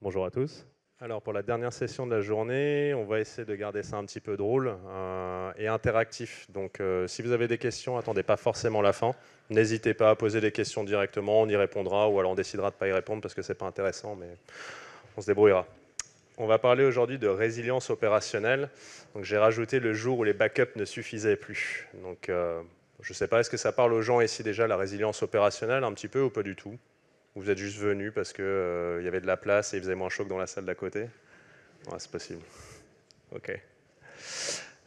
Bonjour à tous. Alors pour la dernière session de la journée, on va essayer de garder ça un petit peu drôle et interactif. Donc si vous avez des questions, attendez pas forcément la fin. N'hésitez pas à poser des questions directement, on y répondra ou alors on décidera de ne pas y répondre parce que c'est pas intéressant, mais on se débrouillera. On va parler aujourd'hui de résilience opérationnelle. Donc j'ai rajouté le jour où les backups ne suffisaient plus. Donc je ne sais pas, est-ce que ça parle aux gens ici déjà, la résilience opérationnelle, un petit peu ou pas du tout? Vous êtes juste venu parce qu'il y avait de la place et il faisait moins chaud que dans la salle d'à côté? Ouais, c'est possible. Ok.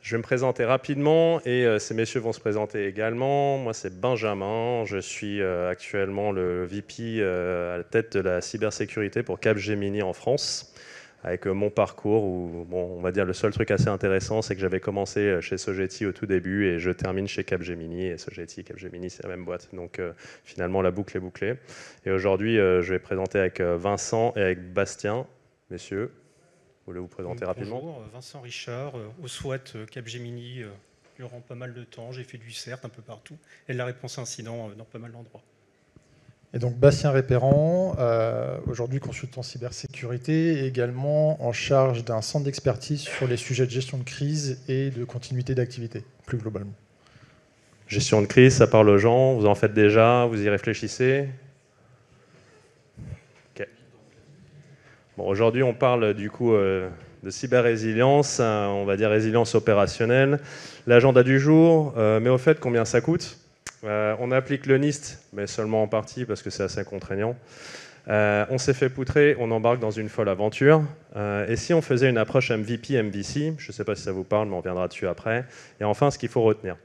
Je vais me présenter rapidement et ces messieurs vont se présenter également. Moi, c'est Benjamin. Je suis actuellement le VP à la tête de la cybersécurité pour Capgemini en France, avec mon parcours où, bon, on va dire le seul truc assez intéressant, c'est que j'avais commencé chez Sogeti au tout début et je termine chez Capgemini. Et Sogeti et Capgemini, c'est la même boîte. Donc finalement, la boucle est bouclée. Et aujourd'hui, je vais présenter avec Vincent et avec Bastien. Messieurs, vous voulez vous présenter rapidement? Bonjour, Vincent Richard, au SWAT Capgemini durant pas mal de temps. J'ai fait du CERT un peu partout et de la réponse à incident dans pas mal d'endroits. Et donc Bastien Répérand, aujourd'hui consultant cybersécurité, et également en charge d'un centre d'expertise sur les sujets de gestion de crise et de continuité d'activité, plus globalement. Gestion de crise, ça parle aux gens, vous en faites déjà, vous y réfléchissez? Ok. Bon, aujourd'hui, on parle du coup de cyber-résilience, on va dire résilience opérationnelle. L'agenda du jour, mais au fait, combien ça coûte? On applique le NIST, mais seulement en partie parce que c'est assez contraignant. On s'est fait poutrer, on embarque dans une folle aventure. Et si on faisait une approche MVP, MVC, je ne sais pas si ça vous parle, mais on reviendra dessus après. Et enfin, ce qu'il faut retenir.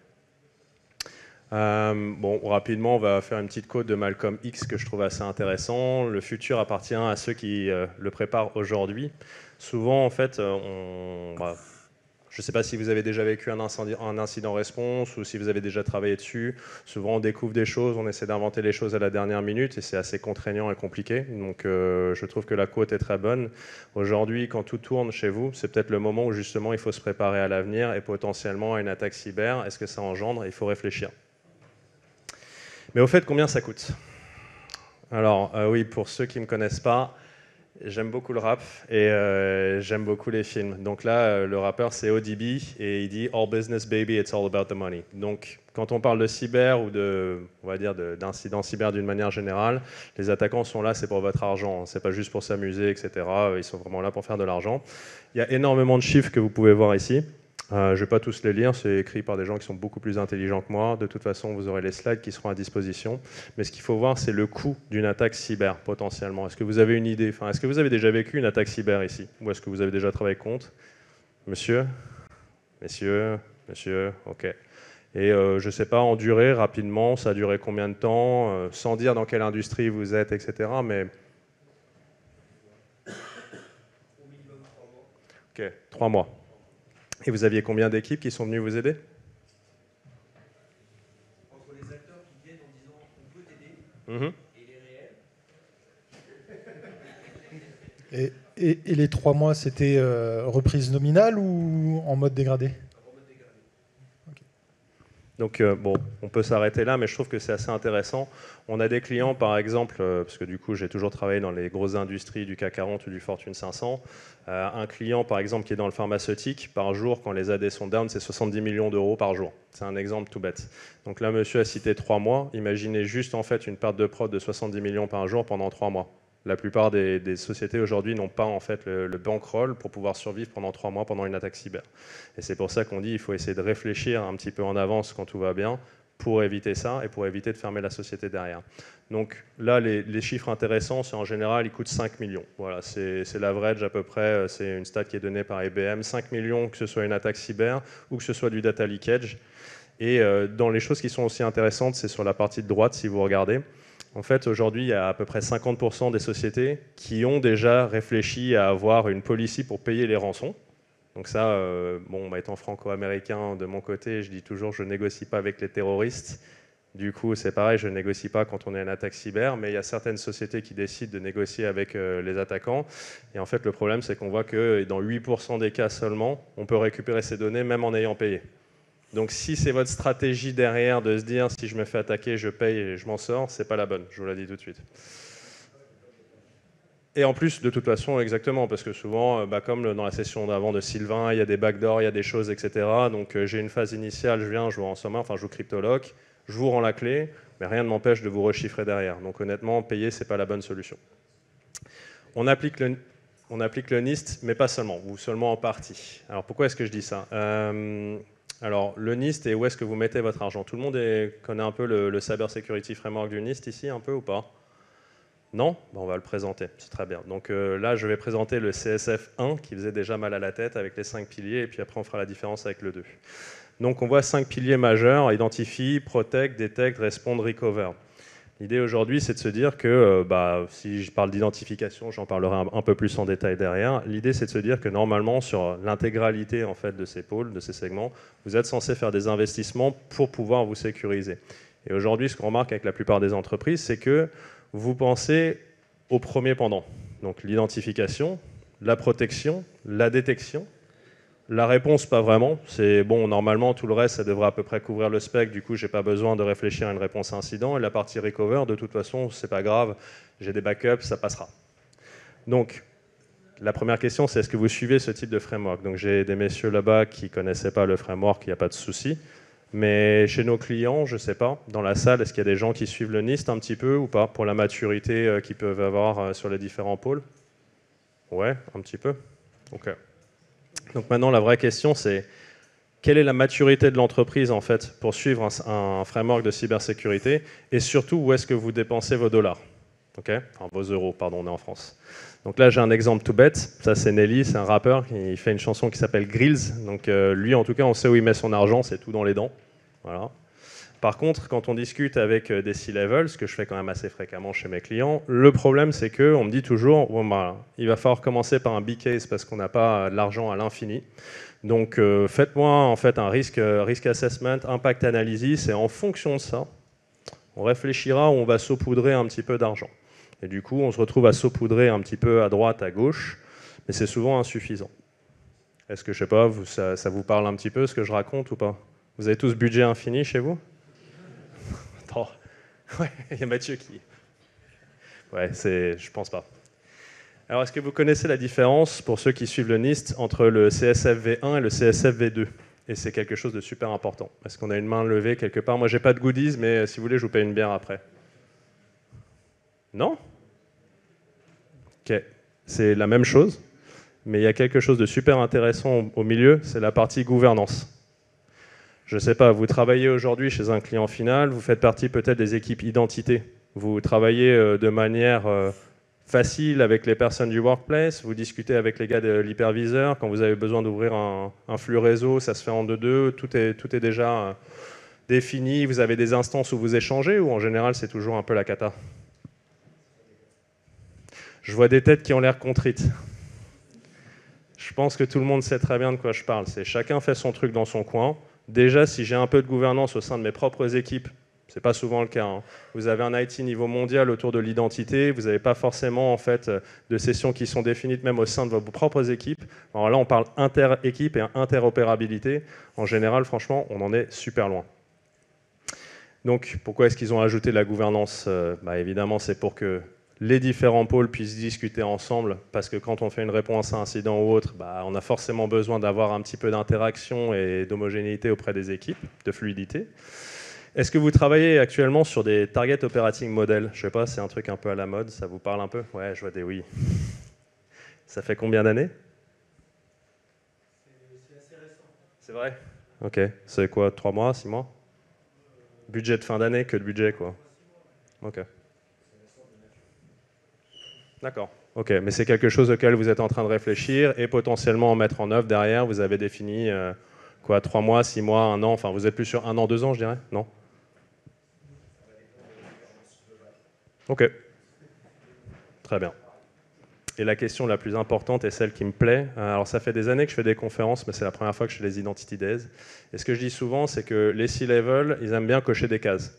Bon, rapidement, on va faire une petite quote de Malcolm X que je trouve assez intéressant. Le futur appartient à ceux qui le préparent aujourd'hui. Souvent, en fait, je ne sais pas si vous avez déjà vécu un incident réponse ou si vous avez déjà travaillé dessus. Souvent, on découvre des choses, on essaie d'inventer les choses à la dernière minute et c'est assez contraignant et compliqué. Donc, je trouve que la quote est très bonne. Aujourd'hui, quand tout tourne chez vous, c'est peut-être le moment où justement il faut se préparer à l'avenir et potentiellement à une attaque cyber. Est-ce que ça engendre? Il faut réfléchir. Mais au fait, combien ça coûte? Alors, oui, pour ceux qui ne me connaissent pas, j'aime beaucoup le rap et j'aime beaucoup les films. Donc là, le rappeur, c'est ODB et il dit « All business, baby, it's all about the money ». Donc, quand on parle de cyber ou on va dire d'incidents cyber d'une manière générale, les attaquants sont là, c'est pour votre argent. C'est pas juste pour s'amuser, etc. Ils sont vraiment là pour faire de l'argent. Il y a énormément de chiffres que vous pouvez voir ici. Je ne vais pas tous les lire, c'est écrit par des gens qui sont beaucoup plus intelligents que moi. De toute façon, vous aurez les slides qui seront à disposition. Mais ce qu'il faut voir, c'est le coût d'une attaque cyber, potentiellement. Est-ce que vous avez une idée? Est-ce que vous avez déjà vécu une attaque cyber ici? Ou est-ce que vous avez déjà travaillé contre? Monsieur? Messieurs? Messieurs? Ok. Et je ne sais pas, en durée, rapidement, ça a duré combien de temps? Sans dire dans quelle industrie vous êtes, etc. Mais... Ok, 3 mois. Et vous aviez combien d'équipes qui sont venues vous aider? Entre les acteurs qui viennent en disant on peut t'aider et les réels. Et les 3 mois, c'était reprise nominale ou en mode dégradé? Donc, bon, on peut s'arrêter là, mais je trouve que c'est assez intéressant. On a des clients, par exemple, parce que du coup, j'ai toujours travaillé dans les grosses industries du CAC 40 ou du Fortune 500. Un client, par exemple, qui est dans le pharmaceutique, par jour, quand les AD sont down, c'est 70 millions d'euros par jour. C'est un exemple tout bête. Donc là, monsieur a cité 3 mois. Imaginez juste, en fait, une perte de prod de 70 millions par jour pendant 3 mois. La plupart des sociétés aujourd'hui n'ont pas en fait le bankroll pour pouvoir survivre pendant 3 mois pendant une attaque cyber. Et c'est pour ça qu'on dit qu'il faut essayer de réfléchir un petit peu en avance quand tout va bien pour éviter ça et pour éviter de fermer la société derrière. Donc là, les chiffres intéressants, c'est en général, ils coûtent 5 millions. Voilà, c'est l'average à peu près, c'est une stat qui est donnée par IBM. 5 millions, que ce soit une attaque cyber ou que ce soit du data leakage. Et dans les choses qui sont aussi intéressantes, c'est sur la partie de droite, si vous regardez. En fait, aujourd'hui, il y a à peu près 50% des sociétés qui ont déjà réfléchi à avoir une policy pour payer les rançons. Donc ça, bon, étant franco-américain de mon côté, je dis toujours je ne négocie pas avec les terroristes. Du coup, c'est pareil, je ne négocie pas quand on est une attaque cyber, mais il y a certaines sociétés qui décident de négocier avec les attaquants. Et en fait, le problème, c'est qu'on voit que dans 8% des cas seulement, on peut récupérer ces données même en ayant payé. Donc si c'est votre stratégie derrière de se dire si je me fais attaquer, je paye et je m'en sors, c'est pas la bonne, je vous l'ai dit tout de suite. Et en plus, de toute façon, exactement, parce que souvent, comme dans la session d'avant de Sylvain, il y a des backdoors, il y a des choses, etc. Donc j'ai une phase initiale, je viens, je vous ransomware, enfin je vous cryptolock, je vous rends la clé, mais rien ne m'empêche de vous rechiffrer derrière. Donc honnêtement, payer, c'est pas la bonne solution. On applique le NIST, mais pas seulement, ou seulement en partie. Alors pourquoi est-ce que je dis ça? Alors le NIST, et où est-ce que vous mettez votre argent? Tout le monde connaît un peu le Cyber Security Framework du NIST ici, un peu ou pas? Non? On va le présenter, c'est très bien. Donc là, je vais présenter le CSF 1 qui faisait déjà mal à la tête avec les 5 piliers, et puis après on fera la différence avec le 2. Donc on voit 5 piliers majeurs: identify, protect, detect, respond, recover. L'idée aujourd'hui, c'est de se dire que, si je parle d'identification, j'en parlerai un peu plus en détail derrière. L'idée, c'est de se dire que normalement, sur l'intégralité en fait, de ces pôles, de ces segments, vous êtes censé faire des investissements pour pouvoir vous sécuriser. Et aujourd'hui, ce qu'on remarque avec la plupart des entreprises, c'est que vous pensez au premier pendant. Donc l'identification, la protection, la détection. La réponse, pas vraiment. C'est bon, normalement, tout le reste, ça devrait à peu près couvrir le spectre. Du coup, j'ai pas besoin de réfléchir à une réponse à incident. Et la partie recover, de toute façon, c'est pas grave. J'ai des backups, ça passera. Donc, la première question, c'est est-ce que vous suivez ce type de framework? Donc, j'ai des messieurs là-bas qui connaissaient pas le framework, il n'y a pas de souci. Mais chez nos clients, je sais pas, dans la salle, est-ce qu'il y a des gens qui suivent le NIST un petit peu ou pas, pour la maturité qu'ils peuvent avoir sur les différents pôles? Ouais, un petit peu. Ok. Donc maintenant, la vraie question, c'est quelle est la maturité de l'entreprise en fait pour suivre un framework de cybersécurité, et surtout où est-ce que vous dépensez vos dollars, enfin vos euros, pardon, on est en France. Donc là, j'ai un exemple tout bête. Ça, c'est Nelly, c'est un rappeur qui fait une chanson qui s'appelle Grills. Donc lui, en tout cas, on sait où il met son argent, c'est tout dans les dents. Voilà. Par contre, quand on discute avec des C-level, ce que je fais quand même assez fréquemment chez mes clients, le problème c'est qu'on me dit toujours il va falloir commencer par un big case parce qu'on n'a pas de l'argent à l'infini. Donc faites-moi en fait un risk assessment, impact analysis, et en fonction de ça, on réfléchira où on va saupoudrer un petit peu d'argent. Et du coup, on se retrouve à saupoudrer un petit peu à droite, à gauche, mais c'est souvent insuffisant. Est-ce que, je sais pas, ça vous parle un petit peu ce que je raconte ou pas? Vous avez tous budget infini chez vous? Ouais, il y a Mathieu qui... Ouais, je pense pas. Alors, est-ce que vous connaissez la différence, pour ceux qui suivent le NIST, entre le CSF V1 et le CSF V2? Et c'est quelque chose de super important. Est-ce qu'on a une main levée quelque part? Moi, j'ai pas de goodies, mais si vous voulez, je vous paye une bière après. Non? Ok, c'est la même chose, mais il y a quelque chose de super intéressant au milieu, c'est la partie gouvernance. Je ne sais pas, vous travaillez aujourd'hui chez un client final, vous faites partie peut-être des équipes identité. Vous travaillez de manière facile avec les personnes du workplace, vous discutez avec les gars de l'hyperviseur, quand vous avez besoin d'ouvrir un flux réseau, ça se fait en 2-2, tout est déjà défini, vous avez des instances où vous échangez, ou en général c'est toujours un peu la cata? Je vois des têtes qui ont l'air contrites. Je pense que tout le monde sait très bien de quoi je parle. C'est chacun fait son truc dans son coin. Déjà, si j'ai un peu de gouvernance au sein de mes propres équipes, c'est pas souvent le cas, hein. Vous avez un IT niveau mondial autour de l'identité, vous n'avez pas forcément en fait de sessions qui sont définies même au sein de vos propres équipes. Alors là, on parle inter-équipe et interopérabilité. En général, franchement, on en est super loin. Donc, pourquoi est-ce qu'ils ont ajouté la gouvernance? Évidemment, c'est pour que les différents pôles puissent discuter ensemble, parce que quand on fait une réponse à un incident ou autre, on a forcément besoin d'avoir un petit peu d'interaction et d'homogénéité auprès des équipes, de fluidité. Est-ce que vous travaillez actuellement sur des target operating models? Je sais pas, c'est un truc un peu à la mode, ça vous parle un peu? Ouais, je vois des oui. Ça fait combien d'années? C'est assez récent. C'est vrai? Ok, c'est quoi, 3 mois, 6 mois? Budget de fin d'année, que de budget quoi. Ok. D'accord, ok, mais c'est quelque chose auquel vous êtes en train de réfléchir et potentiellement en mettre en œuvre derrière. Vous avez défini 3 mois, 6 mois, 1 an, enfin vous êtes plus sur 1 an, 2 ans je dirais? Non? Ok, très bien. Et la question la plus importante et celle qui me plaît, alors ça fait des années que je fais des conférences, mais c'est la première fois que je fais les Identity Days. Et ce que je dis souvent, c'est que les C-level, ils aiment bien cocher des cases.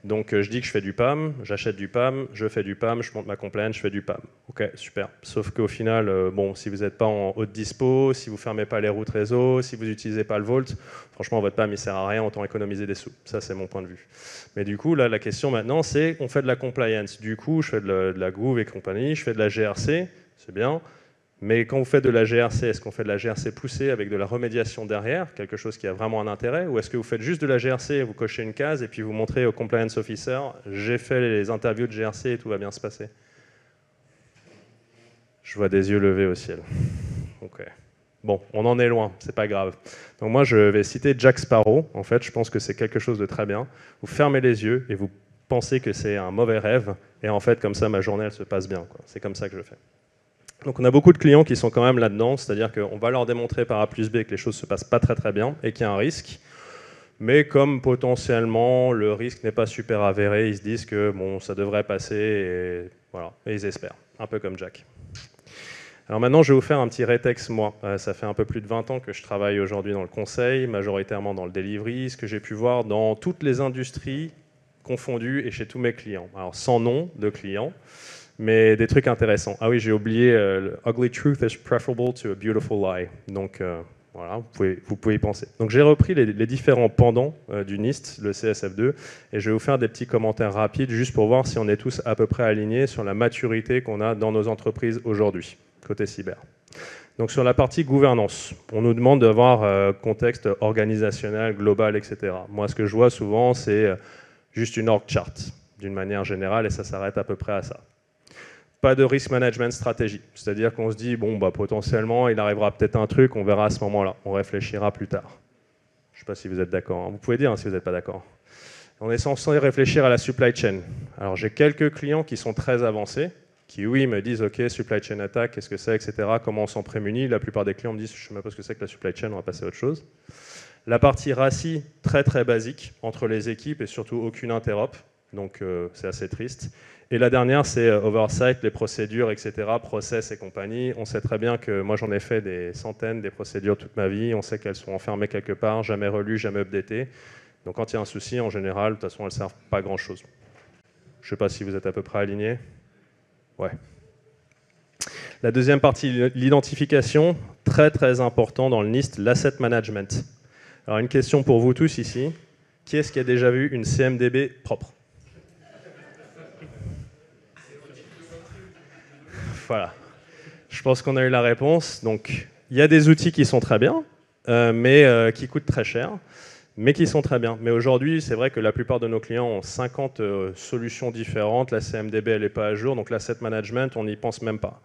Donc je dis que je fais du PAM, j'achète du PAM, je fais du PAM, je monte ma compliance, je fais du PAM. Ok, super. Sauf qu'au final, bon, si vous n'êtes pas en haute dispo, si vous ne fermez pas les routes réseau, si vous n'utilisez pas le Vault, franchement, votre PAM, il ne sert à rien, autant économiser des sous. Ça, c'est mon point de vue. Mais du coup, là, la question maintenant, c'est on fait de la compliance. Du coup, je fais de la Groove et compagnie, je fais de la GRC, c'est bien. Mais quand vous faites de la GRC, est-ce qu'on fait de la GRC poussée avec de la remédiation derrière, quelque chose qui a vraiment un intérêt, ou est-ce que vous faites juste de la GRC, vous cochez une case et puis vous montrez au compliance officer, j'ai fait les interviews de GRC et tout va bien se passer? Je vois des yeux levés au ciel. Ok. Bon, on en est loin, c'est pas grave. Donc moi, je vais citer Jack Sparrow. En fait, je pense que c'est quelque chose de très bien. Vous fermez les yeux et vous pensez que c'est un mauvais rêve, et en fait, comme ça, ma journée, elle se passe bien, quoi. C'est comme ça que je fais. Donc on a beaucoup de clients qui sont quand même là-dedans, c'est-à-dire qu'on va leur démontrer par A plus B que les choses ne se passent pas très très bien et qu'il y a un risque, mais comme potentiellement le risque n'est pas super avéré, ils se disent que bon, ça devrait passer et voilà, et ils espèrent, un peu comme Jack. Alors maintenant, je vais vous faire un petit rétex, moi. Ça fait un peu plus de 20 ans que je travaille aujourd'hui dans le conseil, majoritairement dans le delivery, ce que j'ai pu voir dans toutes les industries confondues et chez tous mes clients. Alors sans nom de clients, mais des trucs intéressants. Ah oui, j'ai oublié, ugly truth is preferable to a beautiful lie. Donc voilà, vous pouvez y penser. Donc j'ai repris les différents pendants du NIST, le CSF2, et je vais vous faire des petits commentaires rapides juste pour voir si on est tous à peu près alignés sur la maturité qu'on a dans nos entreprises aujourd'hui, côté cyber. Donc sur la partie gouvernance, on nous demande d'avoir contexte organisationnel, global, etc. Moi, ce que je vois souvent, c'est juste une org chart, d'une manière générale, et ça s'arrête à peu près à ça. Pas de risk management stratégie, c'est-à-dire qu'on se dit, bon, bah, potentiellement, il arrivera peut-être un truc, on verra à ce moment-là, on réfléchira plus tard. Je ne sais pas si vous êtes d'accord, hein. Vous pouvez dire hein, si vous n'êtes pas d'accord. On est censé réfléchir à la supply chain. Alors j'ai quelques clients qui sont très avancés, qui oui me disent, ok, supply chain attack, qu'est-ce que c'est, etc., comment on s'en prémunit. La plupart des clients me disent, je ne sais même pas ce que c'est que la supply chain, on va passer à autre chose. La partie RACI, très très basique, entre les équipes et surtout aucune interop, donc c'est assez triste. Et la dernière, c'est oversight, les procédures, etc., process et compagnie. On sait très bien que moi, j'en ai fait des centaines, des procédures toute ma vie. On sait qu'elles sont enfermées quelque part, jamais relues, jamais updatées. Donc quand il y a un souci, en général, de toute façon, elles ne servent pas à grand-chose. Je ne sais pas si vous êtes à peu près alignés. Ouais. La deuxième partie, l'identification, très très important dans le NIST, l'asset management. Alors une question pour vous tous ici. Qui est-ce qui a déjà vu une CMDB propre ? Voilà, je pense qu'on a eu la réponse. Donc, il y a des outils qui sont très bien, mais qui coûtent très cher, mais qui sont très bien. Mais aujourd'hui, c'est vrai que la plupart de nos clients ont 50 solutions différentes. La CMDB, elle n'est pas à jour, donc l'asset management, on n'y pense même pas.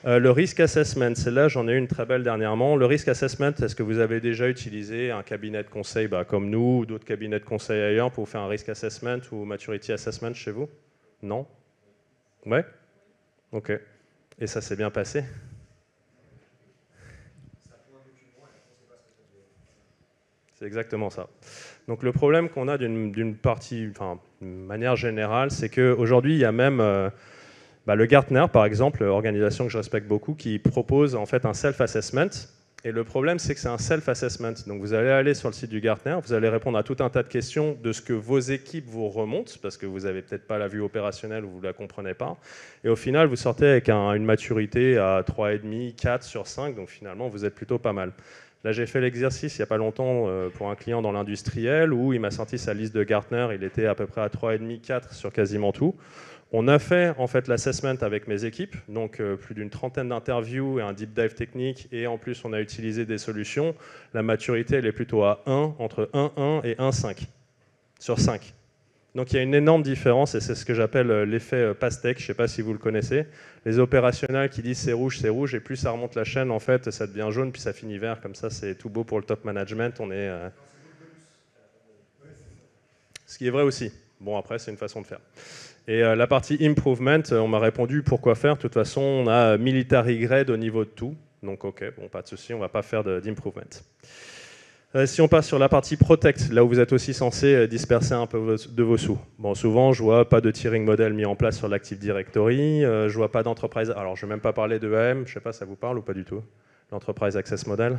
Le risk assessment, celle-là, j'en ai une très belle dernièrement. Le risk assessment, est-ce que vous avez déjà utilisé un cabinet de conseil comme nous ou d'autres cabinets de conseil ailleurs pour faire un risk assessment ou maturity assessment chez vous? Non? Ouais? Ok. Et ça s'est bien passé? C'est exactement ça. Donc le problème qu'on a d'une manière générale, c'est qu'aujourd'hui, il y a même le Gartner, par exemple, organisation que je respecte beaucoup, qui propose en fait un self-assessment. Et le problème, c'est que c'est un self-assessment. Donc vous allez aller sur le site du Gartner, vous allez répondre à tout un tas de questions de ce que vos équipes vous remontent, parce que vous n'avez peut-être pas la vue opérationnelle ou vous ne la comprenez pas. Et au final, vous sortez avec une maturité à 3,5, 4 sur 5, donc finalement, vous êtes plutôt pas mal. Là, j'ai fait l'exercice il n'y a pas longtemps pour un client dans l'industriel, où il m'a sorti sa liste de Gartner, il était à peu près à 3,5, 4 sur quasiment tout. On a fait en fait l'assessment avec mes équipes, donc plus d'une trentaine d'interviews et un deep dive technique, et en plus on a utilisé des solutions. La maturité elle est plutôt à 1, entre 1,1 et 1,5 sur 5. Donc il y a une énorme différence et c'est ce que j'appelle l'effet pastèque, je ne sais pas si vous le connaissez. Les opérationnels qui disent c'est rouge, et plus ça remonte la chaîne, en fait ça devient jaune, puis ça finit vert, comme ça c'est tout beau pour le top management. Ce qui est vrai aussi. Bon après c'est une façon de faire. Et la partie improvement, on m'a répondu pourquoi faire. De toute façon, on a military grade au niveau de tout. Donc, ok, bon, pas de souci, on ne va pas faire d'improvement. Si on passe sur la partie protect, là où vous êtes aussi censé disperser un peu de vos sous. Bon, souvent, je vois pas de tiering model mis en place sur l'Active Directory. Je vois pas d'entreprise. Alors, je ne vais même pas parler de EAM. Je ne sais pas, ça vous parle ou pas du tout? L'Enterprise Access Model.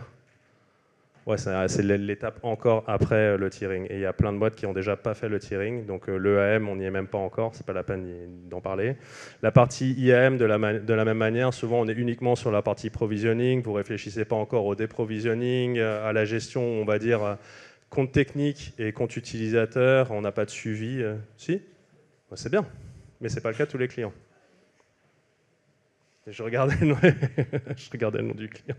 Ouais, c'est l'étape encore après le tiering. Et il y a plein de boîtes qui ont déjà pas fait le tiering. Donc l'EAM, on n'y est même pas encore. C'est pas la peine d'en parler. La partie IAM, de la même manière, souvent on est uniquement sur la partie provisioning. Vous réfléchissez pas encore au déprovisioning, à la gestion, on va dire, compte technique et compte utilisateur. On n'a pas de suivi. Si, ouais, c'est bien. Mais c'est pas le cas de tous les clients. Et je regardais le nom du client.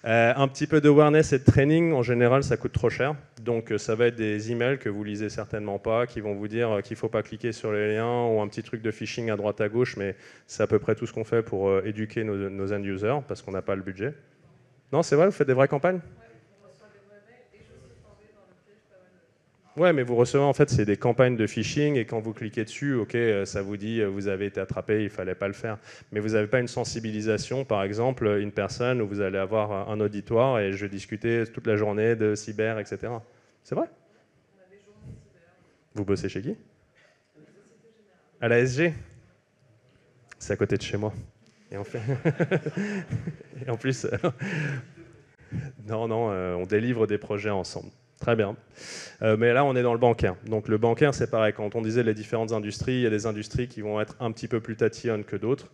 Un petit peu d'awareness et de training, en général, ça coûte trop cher. Donc, ça va être des emails que vous lisez certainement pas, qui vont vous dire qu'il ne faut pas cliquer sur les liens, ou un petit truc de phishing à droite à gauche, mais c'est à peu près tout ce qu'on fait pour éduquer nos end-users, parce qu'on n'a pas le budget. Non, c'est vrai, vous faites des vraies campagnes ? Ouais, mais vous recevez, en fait, c'est des campagnes de phishing, et quand vous cliquez dessus, ok, ça vous dit, vous avez été attrapé, il ne fallait pas le faire. Mais vous n'avez pas une sensibilisation, par exemple, une personne où vous allez avoir un auditoire, et je vais discuter toute la journée de cyber, etc. C'est vrai ? Vous bossez chez qui ? À la SG ? C'est à côté de chez moi. Et, et en plus, non, on délivre des projets ensemble. Très bien. Mais là, on est dans le bancaire. Donc le bancaire, c'est pareil. Quand on disait les différentes industries, il y a des industries qui vont être un petit peu plus tatillonnes que d'autres.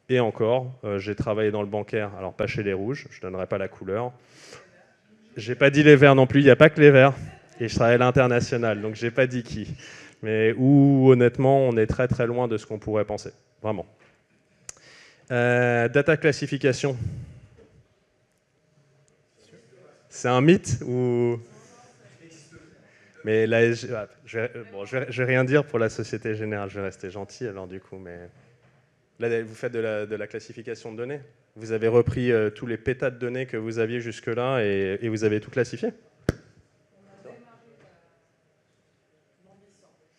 Et encore, j'ai travaillé dans le bancaire, alors pas chez les rouges, je ne donnerai pas la couleur. J'ai pas dit les verts non plus, il n'y a pas que les verts. Et je travaille à l'international, donc j'ai pas dit qui. Mais où, honnêtement, on est très très loin de ce qu'on pourrait penser. Vraiment. Data classification. C'est un mythe ou... Mais là, je vais rien dire pour la Société Générale, je vais rester gentil alors du coup. Mais là, vous faites de la classification de données. Vous avez repris tous les pétas de données que vous aviez jusque-là et vous avez tout classifié.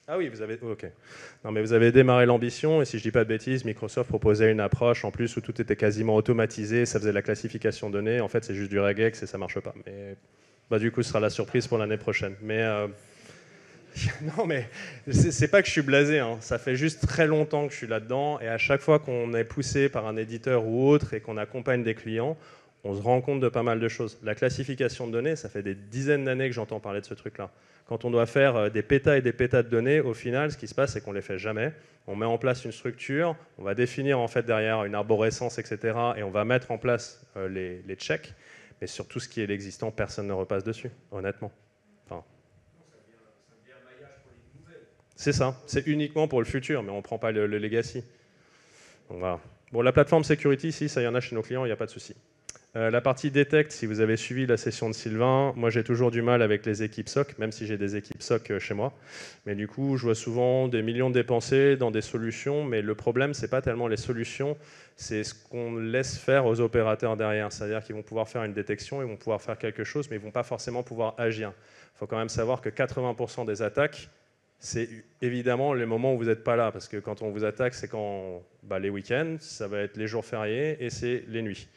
Ah oui, vous avez... Ok. Non, mais vous avez démarré l'ambition et si je dis pas de bêtises, Microsoft proposait une approche en plus où tout était quasiment automatisé, ça faisait de la classification de données. En fait, c'est juste du regex et ça marche pas. Mais... Bah, du coup, ce sera la surprise pour l'année prochaine. Mais non, mais c'est pas que je suis blasé. Hein. Ça fait juste très longtemps que je suis là-dedans. Et à chaque fois qu'on est poussé par un éditeur ou autre et qu'on accompagne des clients, on se rend compte de pas mal de choses. La classification de données, ça fait des dizaines d'années que j'entends parler de ce truc-là. Quand on doit faire des pétas et des pétas de données, au final, ce qui se passe, c'est qu'on les fait jamais. On met en place une structure, on va définir en fait derrière une arborescence, etc. Et on va mettre en place les checks. Mais sur tout ce qui est l'existant, personne ne repasse dessus, honnêtement. Enfin, c'est ça, c'est uniquement pour le futur, mais on ne prend pas le legacy. Donc, voilà. Bon, la plateforme security, si ça y en a chez nos clients, il n'y a pas de souci. La partie detect, si vous avez suivi la session de Sylvain, moi j'ai toujours du mal avec les équipes SOC, même si j'ai des équipes SOC chez moi. Mais du coup, je vois souvent des millions dépensés dans des solutions, mais le problème, c'est pas tellement les solutions, c'est ce qu'on laisse faire aux opérateurs derrière. C'est-à-dire qu'ils vont pouvoir faire une détection, ils vont pouvoir faire quelque chose, mais ils ne vont pas forcément pouvoir agir. Il faut quand même savoir que 80% des attaques, c'est évidemment les moments où vous n'êtes pas là, parce que quand on vous attaque, c'est quand les week-ends, ça va être les jours fériés et c'est les nuits.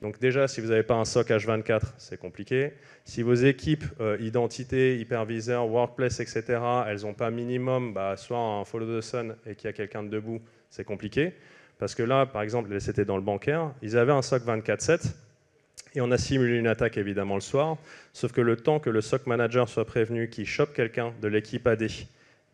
Donc déjà, si vous n'avez pas un SOC H24, c'est compliqué. Si vos équipes identité, hyperviseur, workplace, etc., elles n'ont pas minimum soit un follow the sun et qu'il y a quelqu'un de debout, c'est compliqué. Parce que là, par exemple, c'était dans le bancaire, ils avaient un SOC 24/7 et on a simulé une attaque évidemment le soir, sauf que le temps que le SOC manager soit prévenu qu'il chope quelqu'un de l'équipe AD,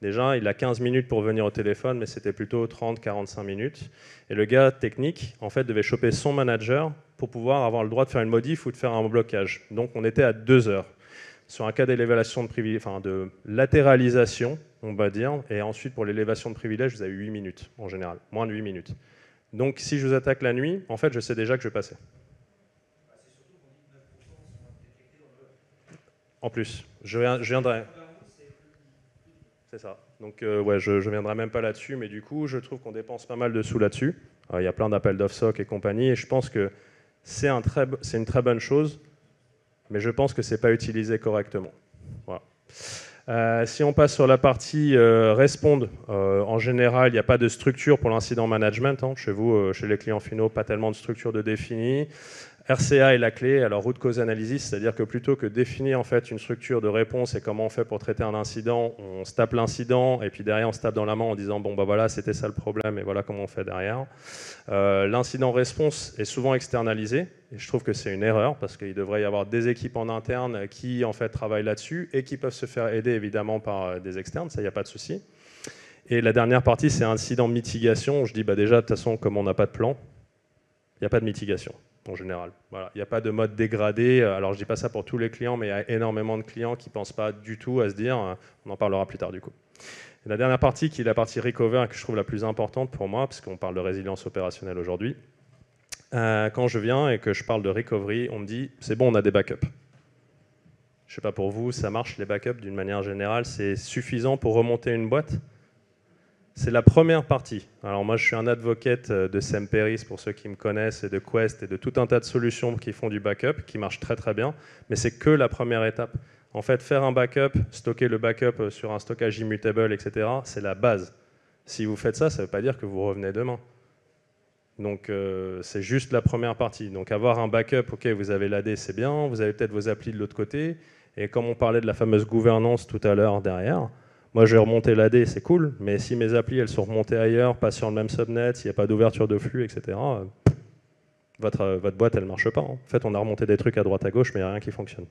déjà, il a 15 minutes pour venir au téléphone, mais c'était plutôt 30-45 minutes. Et le gars technique, en fait, devait choper son manager pour pouvoir avoir le droit de faire une modif ou de faire un blocage. Donc, on était à 2 heures. Sur un cas d'élévation de privilège, enfin de latéralisation, on va dire, et ensuite pour l'élévation de privilège, vous avez 8 minutes en général, moins de 8 minutes. Donc, si je vous attaque la nuit, en fait, je sais déjà que je vais passer. En plus, je viendrai. C'est ça. Donc, ouais, je ne viendrai même pas là-dessus, mais du coup, je trouve qu'on dépense pas mal de sous là-dessus. Il y a plein d'appels d'off-SOC et compagnie, et je pense que c'est une très bonne chose, mais je pense que ce n'est pas utilisé correctement. Voilà. Si on passe sur la partie Respond, en général, il n'y a pas de structure pour l'incident management. Chez vous, chez les clients finaux, pas tellement de structure de définie. RCA est la clé, alors root cause analysis, c'est-à-dire que plutôt que définir en fait une structure de réponse et comment on fait pour traiter un incident, on se tape l'incident et puis derrière on se tape dans la main en disant bon bah voilà c'était ça le problème et voilà comment on fait derrière. L'incident response est souvent externalisé et je trouve que c'est une erreur parce qu'il devrait y avoir des équipes en interne qui en fait travaillent là-dessus et qui peuvent se faire aider évidemment par des externes, ça il n'y a pas de souci. Et la dernière partie c'est incident mitigation, je dis bah déjà de toute façon comme on n'a pas de plan, il n'y a pas de mitigation. En général. Voilà. Il n'y a pas de mode dégradé. Alors, je ne dis pas ça pour tous les clients, mais il y a énormément de clients qui ne pensent pas du tout à se dire, on en parlera plus tard du coup. Et la dernière partie, qui est la partie recover, que je trouve la plus importante pour moi, parce qu'on parle de résilience opérationnelle aujourd'hui, quand je viens et que je parle de recovery, on me dit, c'est bon, on a des backups. Je ne sais pas pour vous, ça marche les backups d'une manière générale, c'est suffisant pour remonter une boîte ? C'est la première partie. Alors moi, je suis un advocate de Semperis, pour ceux qui me connaissent, et de Quest, et de tout un tas de solutions qui font du backup, qui marchent très très bien, mais c'est que la première étape. En fait, faire un backup, stocker le backup sur un stockage immutable, etc., c'est la base. Si vous faites ça, ça ne veut pas dire que vous revenez demain. Donc c'est juste la première partie. Donc avoir un backup, ok, vous avez l'AD, c'est bien, vous avez peut-être vos applis de l'autre côté, et comme on parlait de la fameuse gouvernance tout à l'heure derrière, moi, je vais remonter l'AD, c'est cool, mais si mes applis elles sont remontées ailleurs, pas sur le même subnet, s'il n'y a pas d'ouverture de flux, etc., votre boîte, elle ne marche pas. En fait, on a remonté des trucs à droite à gauche, mais il n'y a rien qui fonctionne.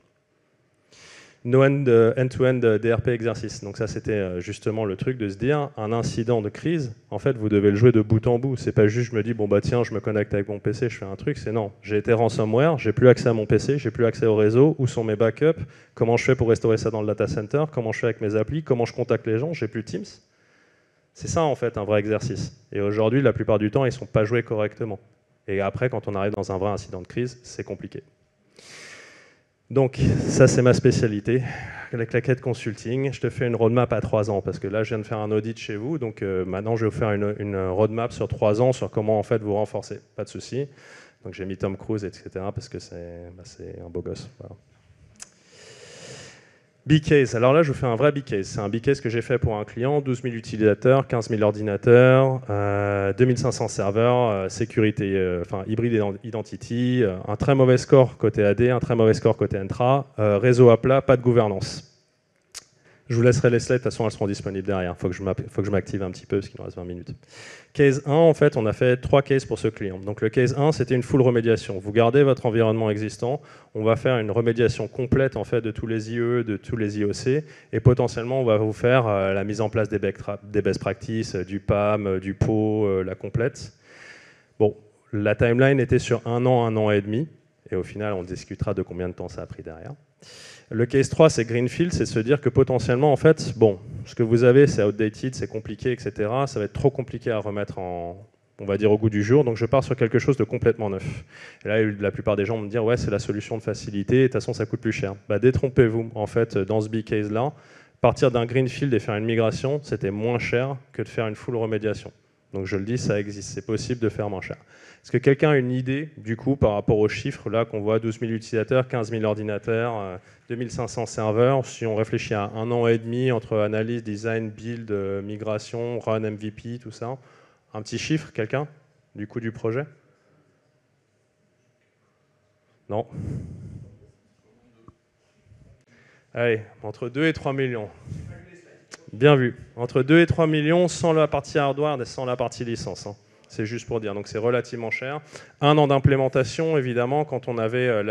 No end-to-end DRP exercice. Donc ça, c'était justement le truc de se dire, un incident de crise, en fait, vous devez le jouer de bout en bout. C'est pas juste, je me dis, bon bah tiens, je me connecte avec mon PC, je fais un truc. C'est non, j'ai été ransomware, j'ai plus accès à mon PC, j'ai plus accès au réseau, où sont mes backups, comment je fais pour restaurer ça dans le data center, comment je fais avec mes applis, comment je contacte les gens, j'ai plus Teams. C'est ça, en fait, un vrai exercice. Et aujourd'hui, la plupart du temps, ils sont pas joués correctement. Et après, quand on arrive dans un vrai incident de crise, c'est compliqué. Donc, ça, c'est ma spécialité, la claquette consulting. Je te fais une roadmap à 3 ans, parce que là, je viens de faire un audit chez vous, donc maintenant, je vais vous faire une roadmap sur 3 ans, sur comment, en fait, vous renforcer. Pas de souci. Donc, j'ai mis Tom Cruise, etc., parce que c'est un beau gosse. Voilà. Big case. Alors là, je vous fais un vrai big case. C'est un big case que j'ai fait pour un client, 12 000 utilisateurs, 15 000 ordinateurs, 2500 serveurs, sécurité, hybride identity, un très mauvais score côté AD, un très mauvais score côté Entra, réseau à plat, pas de gouvernance. Je vous laisserai les slides, de toute façon elles seront disponibles derrière. Il faut que je m'active un petit peu parce qu'il nous reste 20 minutes. Case 1, en fait, on a fait 3 cases pour ce client. Donc le case 1, c'était une full remédiation. Vous gardez votre environnement existant, on va faire une remédiation complète en fait, de tous les IE, de tous les IOC, et potentiellement on va vous faire la mise en place des best practices, du PAM, du PO, la complète. Bon, la timeline était sur 1 an et demi, et au final on discutera de combien de temps ça a pris derrière. Le case 3, c'est Greenfield, c'est se dire que potentiellement, en fait, bon, ce que vous avez, c'est outdated, c'est compliqué, etc. Ça va être trop compliqué à remettre on va dire, au goût du jour. Donc, je pars sur quelque chose de complètement neuf. Et là, la plupart des gens vont me dire, ouais, c'est la solution de facilité, et de toute façon, ça coûte plus cher. Bah, détrompez-vous, en fait, dans ce big case-là. Partir d'un Greenfield et faire une migration, c'était moins cher que de faire une full remédiation. Donc, je le dis, ça existe, c'est possible de faire moins cher. Est-ce que quelqu'un a une idée, du coup, par rapport aux chiffres là qu'on voit, 12 000 utilisateurs, 15 000 ordinateurs, 2500 serveurs, si on réfléchit à 1 an et demi entre analyse, design, build, migration, run, MVP, tout ça, un petit chiffre, quelqu'un, du coût du projet? Non? Allez, entre 2 et 3 millions. Bien vu. Entre 2 et 3 millions sans la partie hardware et sans la partie licence. C'est juste pour dire, donc c'est relativement cher. 1 an d'implémentation, évidemment, quand on avait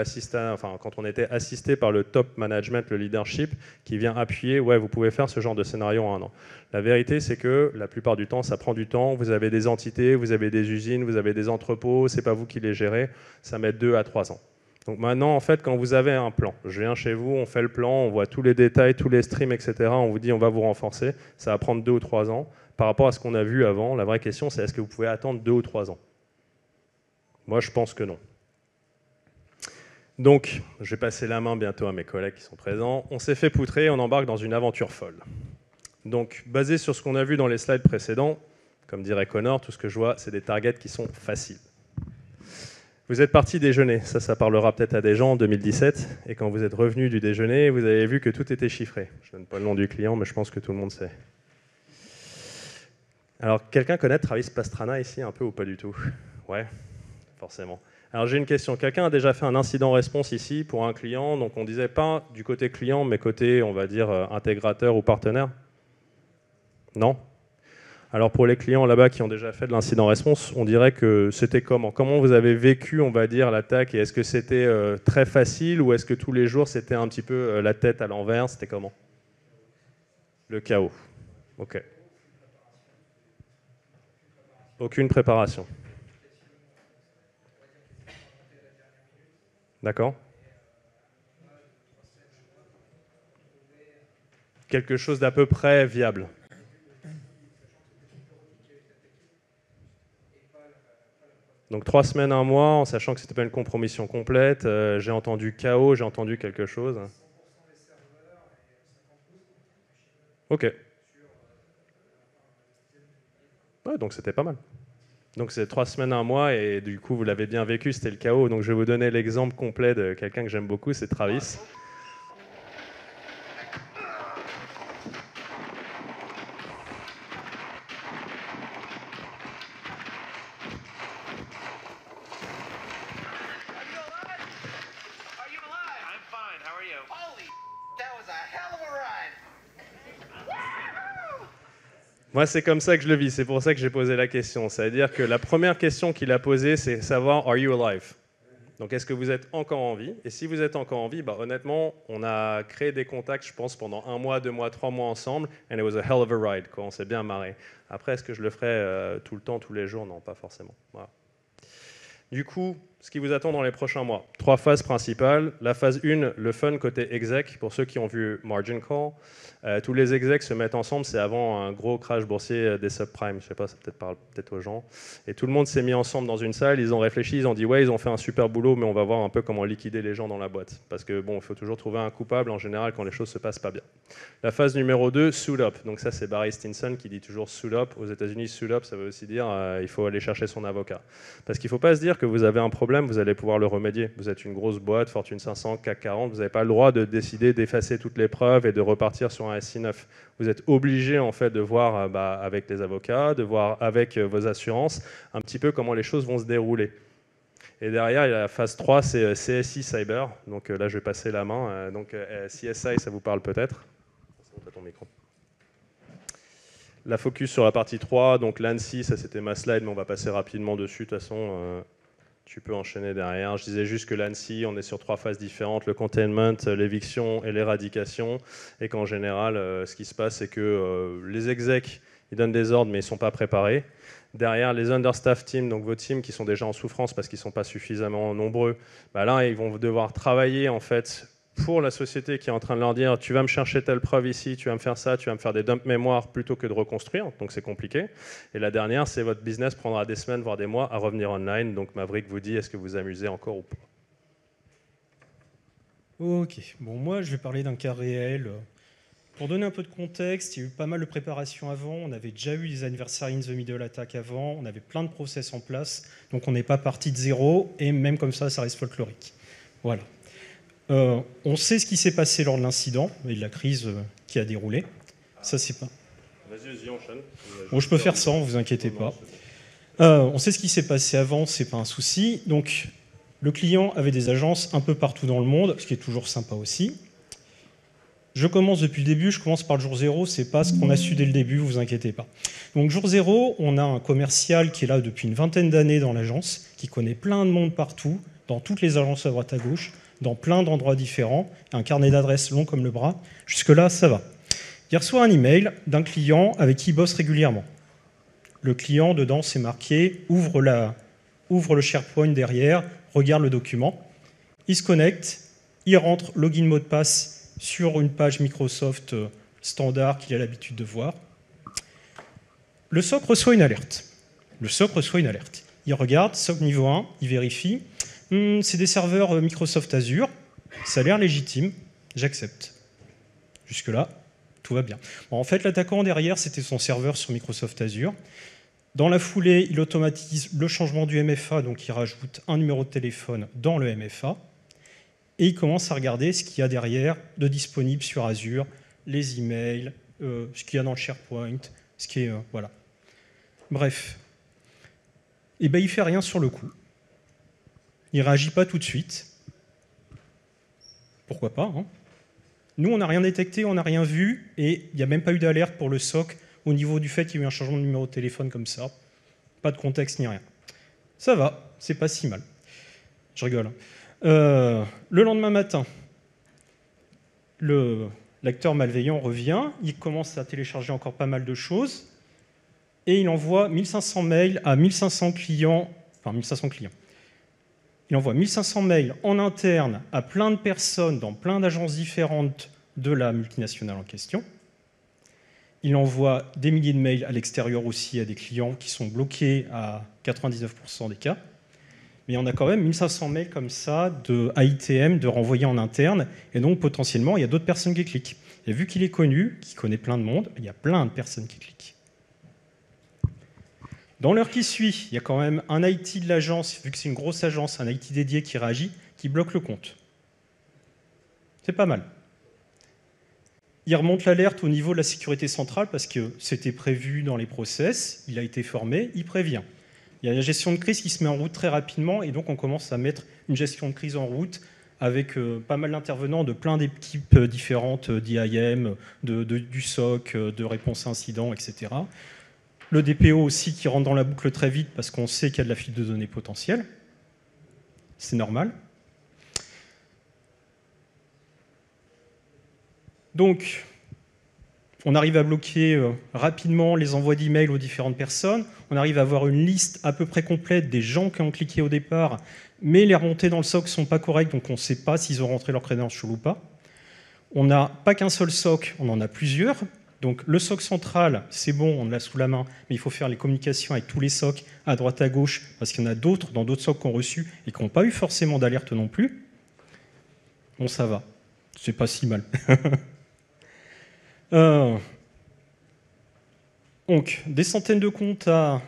quand on était assisté par le top management, le leadership, qui vient appuyer, ouais, vous pouvez faire ce genre de scénario en 1 an. La vérité, c'est que la plupart du temps, ça prend du temps. Vous avez des entités, vous avez des usines, vous avez des entrepôts, c'est pas vous qui les gérez, ça met 2 à 3 ans. Donc maintenant, en fait, quand vous avez un plan, je viens chez vous, on fait le plan, on voit tous les détails, tous les streams, etc. On vous dit, on va vous renforcer. Ça va prendre 2 ou 3 ans. Par rapport à ce qu'on a vu avant, la vraie question, c'est est-ce que vous pouvez attendre 2 ou 3 ans? Moi, je pense que non. Donc, je vais passer la main bientôt à mes collègues qui sont présents. On s'est fait poutrer, on embarque dans une aventure folle. Donc, basé sur ce qu'on a vu dans les slides précédents, comme dirait Connor, tout ce que je vois, c'est des targets qui sont faciles. Vous êtes parti déjeuner, ça parlera peut-être à des gens en 2017, et quand vous êtes revenu du déjeuner, vous avez vu que tout était chiffré. Je ne donne pas le nom du client, mais je pense que tout le monde sait. Alors, quelqu'un connaît Travis Pastrana ici, un peu ou pas du tout? Ouais, forcément. Alors j'ai une question. Quelqu'un a déjà fait un incident réponse ici pour un client? Donc on disait pas du côté client, mais côté, on va dire, intégrateur ou partenaire? Non? Alors pour les clients là-bas qui ont déjà fait de l'incident réponse, on dirait que c'était comment? Comment vous avez vécu, on va dire, l'attaque? Et est-ce que c'était très facile ou est-ce que tous les jours c'était un petit peu la tête à l'envers? C'était comment? Le chaos. Ok. Aucune préparation. D'accord. Quelque chose d'à peu près viable. Donc 3 semaines, un mois, en sachant que c'était pas une compromission complète. J'ai entendu chaos, j'ai entendu quelque chose. Ok. Ouais, donc c'était pas mal. Donc c'est 3 semaines, un mois, et du coup vous l'avez bien vécu, c'était le chaos. Donc je vais vous donner l'exemple complet de quelqu'un que j'aime beaucoup, c'est Travis. Moi, c'est comme ça que je le vis, c'est pour ça que j'ai posé la question. C'est-à-dire que la première question qu'il a posée, c'est savoir « Are you alive ?» Donc, est-ce que vous êtes encore en vie? Et si vous êtes encore en vie, bah, honnêtement, on a créé des contacts, je pense, pendant 1 mois, 2 mois, 3 mois ensemble, and it was a hell of a ride, quoi. On s'est bien marré. Après, est-ce que je le ferai tout le temps, tous les jours? Non, pas forcément. Voilà. Du coup, ce qui vous attend dans les prochains mois, 3 phases principales. La phase 1, le fun côté exec, pour ceux qui ont vu Margin Call. Tous les execs se mettent ensemble, c'est avant un gros crash boursier des subprimes, je sais pas, ça parle peut-être aux gens. Et tout le monde s'est mis ensemble dans une salle, ils ont réfléchi, ils ont dit ouais, ils ont fait un super boulot, mais on va voir un peu comment liquider les gens dans la boîte. Parce que bon, il faut toujours trouver un coupable en général quand les choses se passent pas bien. La phase numéro 2, suit up. Donc ça, c'est Barry Stinson qui dit toujours suit up. Aux États-Unis, suit up, ça veut aussi dire il faut aller chercher son avocat. Parce qu'il ne faut pas se dire que vous avez un problème, vous allez pouvoir le remédier. Vous êtes une grosse boîte, Fortune 500, CAC 40, vous n'avez pas le droit de décider d'effacer toutes les preuves et de repartir sur un SI9. Vous êtes obligé en fait de voir avec les avocats, de voir avec vos assurances un petit peu comment les choses vont se dérouler. Et derrière, il y a la phase 3, c'est CSI Cyber. Donc là, je vais passer la main. Donc CSI, ça vous parle peut-être? Ton micro. La focus sur la partie 3, donc l'ANSI, ça c'était ma slide, mais on va passer rapidement dessus. De toute façon, tu peux enchaîner derrière. Je disais juste que l'ANSI, on est sur 3 phases différentes, le containment, l'éviction et l'éradication. Et qu'en général, ce qui se passe, c'est que les execs, ils donnent des ordres, mais ils ne sont pas préparés. Derrière, les understaff teams, donc vos teams qui sont déjà en souffrance parce qu'ils ne sont pas suffisamment nombreux, bah là, ils vont devoir travailler en fait pour la société qui est en train de leur dire tu vas me chercher telle preuve ici, tu vas me faire ça, tu vas me faire des dumps mémoire plutôt que de reconstruire, donc c'est compliqué. Et la dernière, c'est votre business prendra des semaines, voire des mois à revenir online, donc Maverick vous dit est-ce que vous amusez encore ou pas? Ok, bon moi je vais parler d'un cas réel. Pour donner un peu de contexte, il y a eu pas mal de préparation avant, on avait déjà eu les anniversaires in the middle attack avant, on avait plein de process en place, donc on n'est pas parti de zéro, et même comme ça reste folklorique. Voilà. On sait ce qui s'est passé lors de l'incident et de la crise qui a déroulé. Ça, c'est pas. Vas-y, enchaîne. Bon, je peux faire ça, vous inquiétez pas. On sait ce qui s'est passé avant, c'est pas un souci. Donc, le client avait des agences un peu partout dans le monde, ce qui est toujours sympa aussi. Je commence depuis le début, je commence par le jour 0, c'est pas ce qu'on a su dès le début, vous inquiétez pas. Donc, jour 0, on a un commercial qui est là depuis une vingtaine d'années dans l'agence, qui connaît plein de monde partout, dans toutes les agences à droite à gauche, dans plein d'endroits différents, un carnet d'adresses long comme le bras. Jusque-là, ça va. Il reçoit un email d'un client avec qui il bosse régulièrement. Le client, dedans, c'est marqué « ouvre le SharePoint derrière, regarde le document ». Il se connecte, il rentre login mot de passe sur une page Microsoft standard qu'il a l'habitude de voir. Le SOC reçoit une alerte. Il regarde, SOC niveau 1, il vérifie. C'est des serveurs Microsoft Azure, ça a l'air légitime, j'accepte. Jusque-là, tout va bien. Bon, en fait, l'attaquant derrière, c'était son serveur sur Microsoft Azure. Dans la foulée, il automatise le changement du MFA, donc il rajoute un numéro de téléphone dans le MFA, et il commence à regarder ce qu'il y a derrière de disponible sur Azure, les emails, ce qu'il y a dans le SharePoint, ce qui est... voilà. Bref. Et ben, il ne fait rien sur le coup. il ne réagit pas tout de suite. Pourquoi pas, hein. Nous, on n'a rien détecté, on n'a rien vu, et il n'y a même pas eu d'alerte pour le SOC au niveau du fait qu'il y a eu un changement de numéro de téléphone comme ça. Pas de contexte ni rien. Ça va, c'est pas si mal. Je rigole. Le lendemain matin, l'acteur malveillant revient, il commence à télécharger encore pas mal de choses, et il envoie 1500 mails à 1500 clients, enfin 1500 clients. Il envoie 1500 mails en interne à plein de personnes dans plein d'agences différentes de la multinationale en question. Il envoie des milliers de mails à l'extérieur aussi à des clients qui sont bloqués à 99% des cas. Mais on a quand même 1500 mails comme ça de AITM, de renvoyer en interne, et donc potentiellement, il y a d'autres personnes qui cliquent. Et vu qu'il est connu, qu'il connaît plein de monde, il y a plein de personnes qui cliquent. Dans l'heure qui suit, il y a quand même un IT de l'agence, vu que c'est une grosse agence, un IT dédié qui réagit, qui bloque le compte. C'est pas mal. Il remonte l'alerte au niveau de la sécurité centrale parce que c'était prévu dans les process, il a été formé, il prévient. Il y a la gestion de crise qui se met en route très rapidement et donc on commence à mettre une gestion de crise en route avec pas mal d'intervenants de plein d'équipes différentes d'IAM, du SOC, de réponse à incidents, etc. Le DPO aussi qui rentre dans la boucle très vite parce qu'on sait qu'il y a de la fuite de données potentielle. C'est normal. Donc, on arrive à bloquer rapidement les envois d'emails aux différentes personnes. On arrive à avoir une liste à peu près complète des gens qui ont cliqué au départ, mais les remontées dans le SOC ne sont pas correctes, donc on ne sait pas s'ils ont rentré leur credential ou pas. On n'a pas qu'un seul SOC, on en a plusieurs. Donc le SOC central, c'est bon, on l'a sous la main, mais il faut faire les communications avec tous les SOC à droite à gauche, parce qu'il y en a d'autres dans d'autres SOC qui ont reçu et qui n'ont pas eu forcément d'alerte non plus. Bon, ça va, c'est pas si mal. Donc, des centaines de comptes à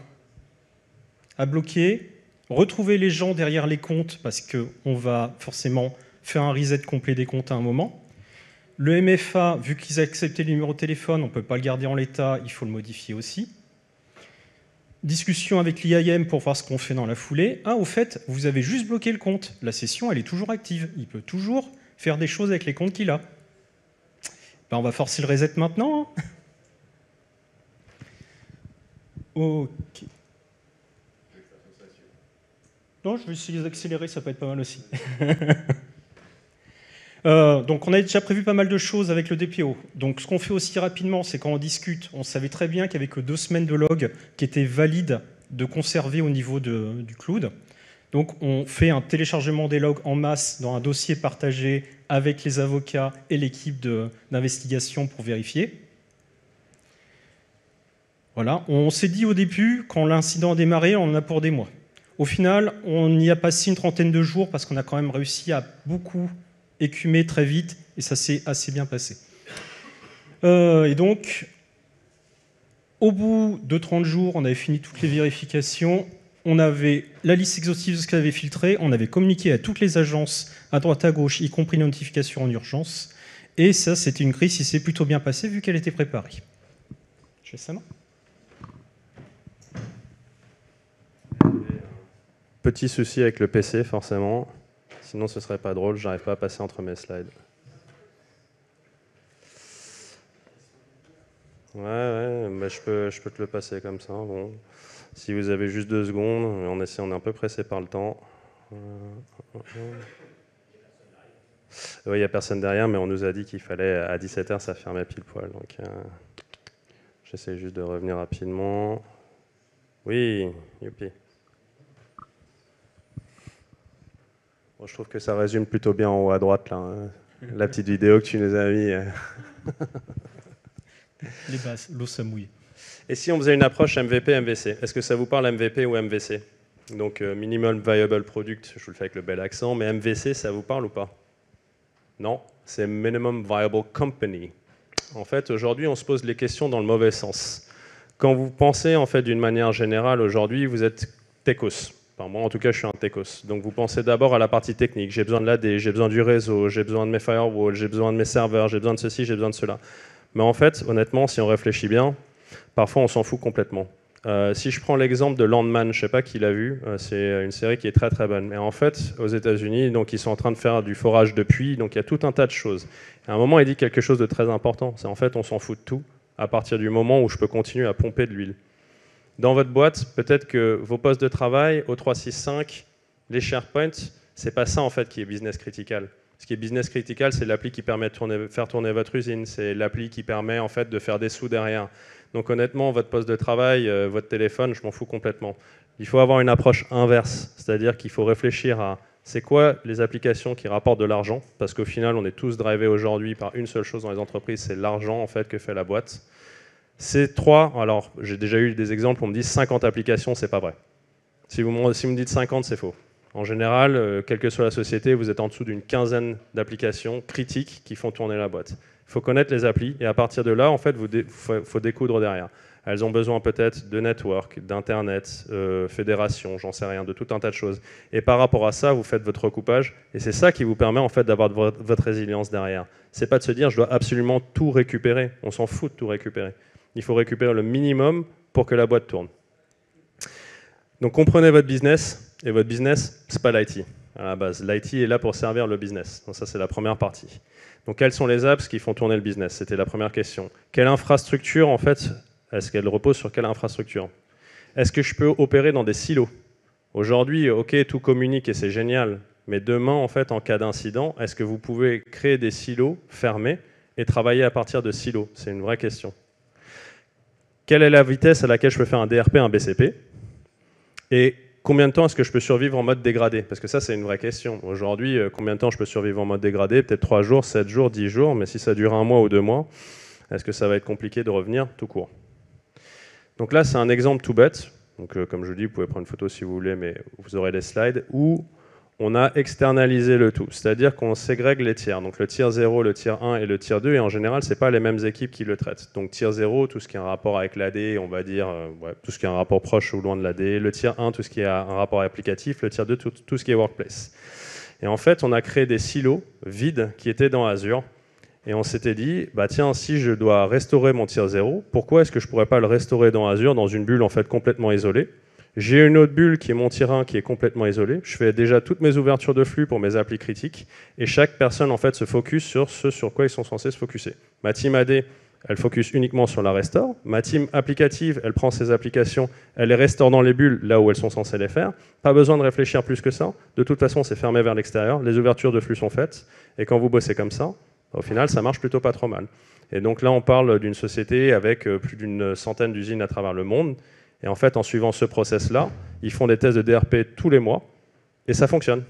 bloquer, retrouver les gens derrière les comptes, parce qu'on va forcément faire un reset complet des comptes à un moment. Le MFA, vu qu'ils ont accepté le numéro de téléphone, on ne peut pas le garder en l'état, il faut le modifier aussi. Discussion avec l'IAM pour voir ce qu'on fait dans la foulée. Ah, au fait, vous avez juste bloqué le compte. La session, elle est toujours active. Il peut toujours faire des choses avec les comptes qu'il a. Ben, on va forcer le reset maintenant. Hein. Ok. Non, je vais essayer d'accélérer, ça peut être pas mal aussi. Donc on a déjà prévu pas mal de choses avec le DPO. Donc ce qu'on fait aussi rapidement, c'est quand on discute, on savait très bien qu'il n'y avait que 2 semaines de log qui étaient valides de conserver au niveau du cloud. Donc on fait un téléchargement des logs en masse dans un dossier partagé avec les avocats et l'équipe d'investigation pour vérifier. Voilà, on s'est dit au début, quand l'incident a démarré, on en a pour des mois. Au final, on y a passé une trentaine de jours parce qu'on a quand même réussi à beaucoup écumer très vite, et ça s'est assez bien passé. Et donc, au bout de 30 jours, on avait fini toutes les vérifications, on avait la liste exhaustive de ce qu'elle avait filtré, on avait communiqué à toutes les agences, à droite à gauche, y compris les notifications en urgence, et ça, c'était une crise qui s'est plutôt bien passée, vu qu'elle était préparée. Je fais ça, non ? Petit souci avec le PC, forcément. Sinon, ce serait pas drôle, j'arrive pas à passer entre mes slides. Ouais, bah je peux te le passer comme ça. Bon. Si vous avez juste 2 secondes, on est un peu pressé par le temps. Oui, il n'y a personne derrière, mais on nous a dit qu'il fallait, à 17h, ça fermait pile poil. Donc, j'essaie juste de revenir rapidement. Oui, youpi. Bon, je trouve que ça résume plutôt bien en haut à droite, là, hein. La petite vidéo que tu nous as mis. Les bases, l'eau ça mouille. Et si on faisait une approche MVP-MVC, est-ce que ça vous parle MVP ou MVC? Donc Minimum Viable Product, je vous le fais avec le bel accent, mais MVC, ça vous parle ou pas? Non, c'est Minimum Viable Company. En fait, aujourd'hui, on se pose les questions dans le mauvais sens. Quand vous pensez, en fait, d'une manière générale, aujourd'hui, vous êtes techos. Enfin, moi, en tout cas, je suis un techos. Donc, vous pensez d'abord à la partie technique. J'ai besoin de l'AD, j'ai besoin du réseau, j'ai besoin de mes firewalls, j'ai besoin de mes serveurs, j'ai besoin de ceci, j'ai besoin de cela. Mais en fait, honnêtement, si on réfléchit bien, parfois, on s'en fout complètement. Si je prends l'exemple de Landman, je ne sais pas qui l'a vu, c'est une série qui est très très bonne. Mais en fait, aux États-Unis, donc ils sont en train de faire du forage de puits, donc il y a tout un tas de choses. Et à un moment, il dit quelque chose de très important. C'est en fait, on s'en fout de tout à partir du moment où je peux continuer à pomper de l'huile. Dans votre boîte, peut-être que vos postes de travail, O365, les SharePoint, c'est pas ça en fait qui est business critical. Ce qui est business critical, c'est l'appli qui permet de faire tourner votre usine, c'est l'appli qui permet en fait de faire des sous derrière. Donc honnêtement, votre poste de travail, votre téléphone, je m'en fous complètement. Il faut avoir une approche inverse, c'est-à-dire qu'il faut réfléchir à c'est quoi les applications qui rapportent de l'argent, parce qu'au final, on est tous drivés aujourd'hui par une seule chose dans les entreprises, c'est l'argent en fait que fait la boîte. Ces trois, alors j'ai déjà eu des exemples, on me dit 50 applications, c'est pas vrai. Si vous me dites 50, c'est faux. En général, quelle que soit la société, vous êtes en dessous d'une quinzaine d'applications critiques qui font tourner la boîte. Il faut connaître les applis et à partir de là, en fait, faut découdre derrière. Elles ont besoin peut-être de network, d'internet, fédération, j'en sais rien, de tout un tas de choses. Et par rapport à ça, vous faites votre recoupage et c'est ça qui vous permet en fait d'avoir votre résilience derrière. C'est pas de se dire je dois absolument tout récupérer. On s'en fout de tout récupérer. Il faut récupérer le minimum pour que la boîte tourne. Donc comprenez votre business, et votre business, c'est pas l'IT. À la base, l'IT est là pour servir le business. Donc ça, c'est la première partie. Donc quelles sont les apps qui font tourner le business? C'était la première question. Quelle infrastructure, en fait, est-ce qu'elle repose sur quelle infrastructure? Est-ce que je peux opérer dans des silos? Aujourd'hui, ok, tout communique et c'est génial, mais demain, en fait, en cas d'incident, est-ce que vous pouvez créer des silos fermés et travailler à partir de silos? C'est une vraie question. Quelle est la vitesse à laquelle je peux faire un DRP, un BCP? Et combien de temps est-ce que je peux survivre en mode dégradé? Parce que ça, c'est une vraie question. Aujourd'hui, combien de temps je peux survivre en mode dégradé? Peut-être 3 jours, 7 jours, 10 jours, mais si ça dure 1 mois ou 2 mois, est-ce que ça va être compliqué de revenir tout court? Donc là, c'est un exemple tout bête. Donc, comme je vous dis, vous pouvez prendre une photo si vous voulez, mais vous aurez les slides, où on a externalisé le tout. C'est-à-dire qu'on ségrègue les tiers. Donc le tiers 0, le tiers 1 et le tiers 2, et en général, ce n'est pas les mêmes équipes qui le traitent. Donc tiers 0, tout ce qui a un rapport avec l'AD, on va dire, tout ce qui a un rapport proche ou loin de l'AD. Le tiers 1, tout ce qui a un rapport applicatif. Le tiers 2, tout ce qui est workplace. Et en fait, on a créé des silos vides qui étaient dans Azure. Et on s'était dit, bah tiens, si je dois restaurer mon tiers 0, pourquoi est-ce que je ne pourrais pas le restaurer dans Azure, dans une bulle en fait complètement isolée? J'ai une autre bulle qui est mon tiers 1 qui est complètement isolée. Je fais déjà toutes mes ouvertures de flux pour mes applis critiques. Et chaque personne en fait se focus sur ce sur quoi ils sont censés se focuser. Ma team AD, elle focus uniquement sur la restore. Ma team applicative, elle prend ses applications, elle les restaure dans les bulles là où elles sont censées les faire. Pas besoin de réfléchir plus que ça. De toute façon, c'est fermé vers l'extérieur. Les ouvertures de flux sont faites. Et quand vous bossez comme ça, au final, ça marche plutôt pas trop mal. Et donc là, on parle d'une société avec plus d'une centaine d'usines à travers le monde. Et en fait, en suivant ce process-là, ils font des tests de DRP tous les mois, et ça fonctionne.